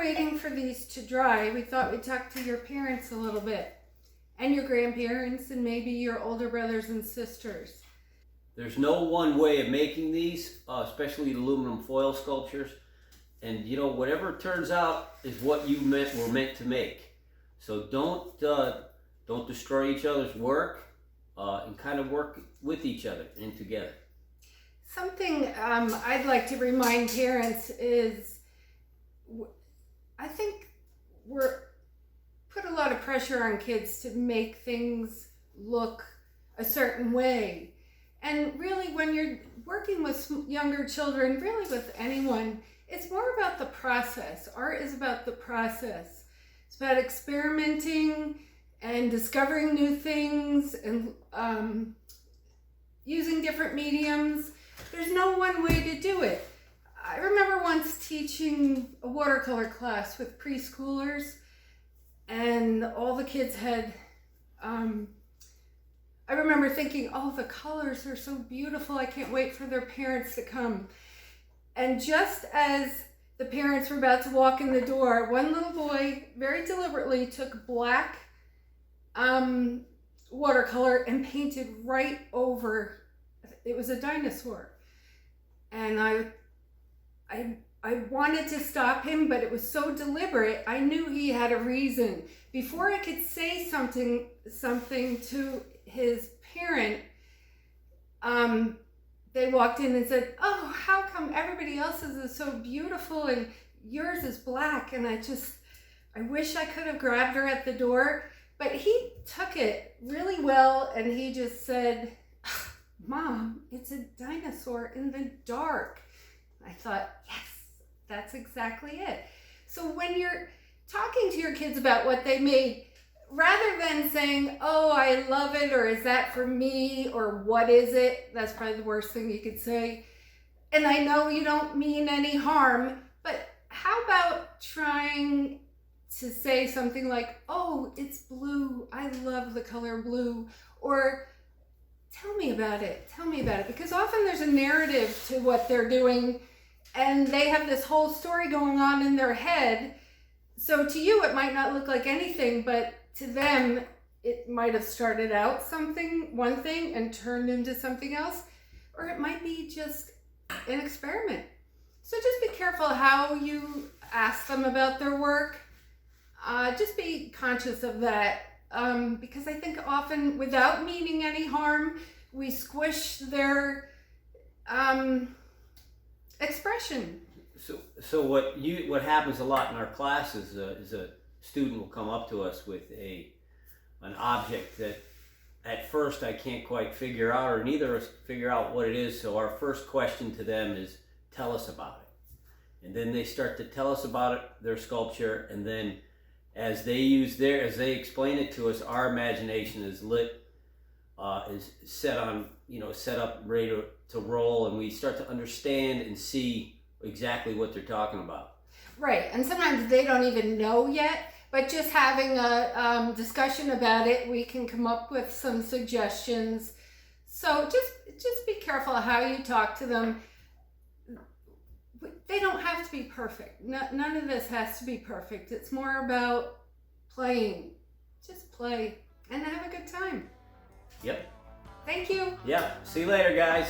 waiting for these to dry, we thought we'd talk to your parents a little bit, and your grandparents, and maybe your older brothers and sisters. There's no one way of making these, especially aluminum foil sculptures. And whatever turns out is what you were meant to make. So don't destroy each other's work, and kind of work with each other and together. Something I'd like to remind parents is, I think we're put a lot of pressure on kids to make things look a certain way. And really, when you're working with younger children, really with anyone, it's more about the process. Art is about the process. It's about experimenting and discovering new things and using different mediums. There's no one way to do it. I remember once teaching a watercolor class with preschoolers, and all the kids had, I remember thinking, oh, the colors are so beautiful. I can't wait for their parents to come. And just as the parents were about to walk in the door, one little boy very deliberately took black watercolor and painted right over, it was a dinosaur. And I wanted to stop him, but it was so deliberate. I knew he had a reason. Before I could say something to his parent, they walked in and said, oh, how come everybody else's is so beautiful and yours is black? And I wish I could have grabbed her at the door, but he took it really well, and he just said, Mom, it's a dinosaur in the dark. I thought, yes, that's exactly it. So when you're talking to your kids about what they made, rather than saying, oh, I love it, or is that for me, or what is it? That's probably the worst thing you could say. And I know you don't mean any harm, but how about trying to say something like, oh, it's blue. I love the color blue. Or tell me about it. Tell me about it. Because often there's a narrative to what they're doing, and they have this whole story going on in their head. So to you, it might not look like anything, but to them, it might have started out one thing and turned into something else, or it might be just an experiment. So just be careful how you ask them about their work. Just be conscious of that, because I think often, without meaning any harm, we squish their expression. So what happens a lot in our classes is a student will come up to us with an object that at first I can't quite figure out, or neither of us figure out what it is. So our first question to them is, tell us about it. And then they start to tell us about it, their sculpture, and then as they explain it to us, our imagination is lit, is set up, ready to roll, and we start to understand and see exactly what they're talking about. Right, and sometimes they don't even know yet, but just having a discussion about it, we can come up with some suggestions. So just be careful how you talk to them. They don't have to be perfect. None of this has to be perfect. It's more about playing. Just play and have a good time. Yep. Thank you. Yeah. See you later, guys.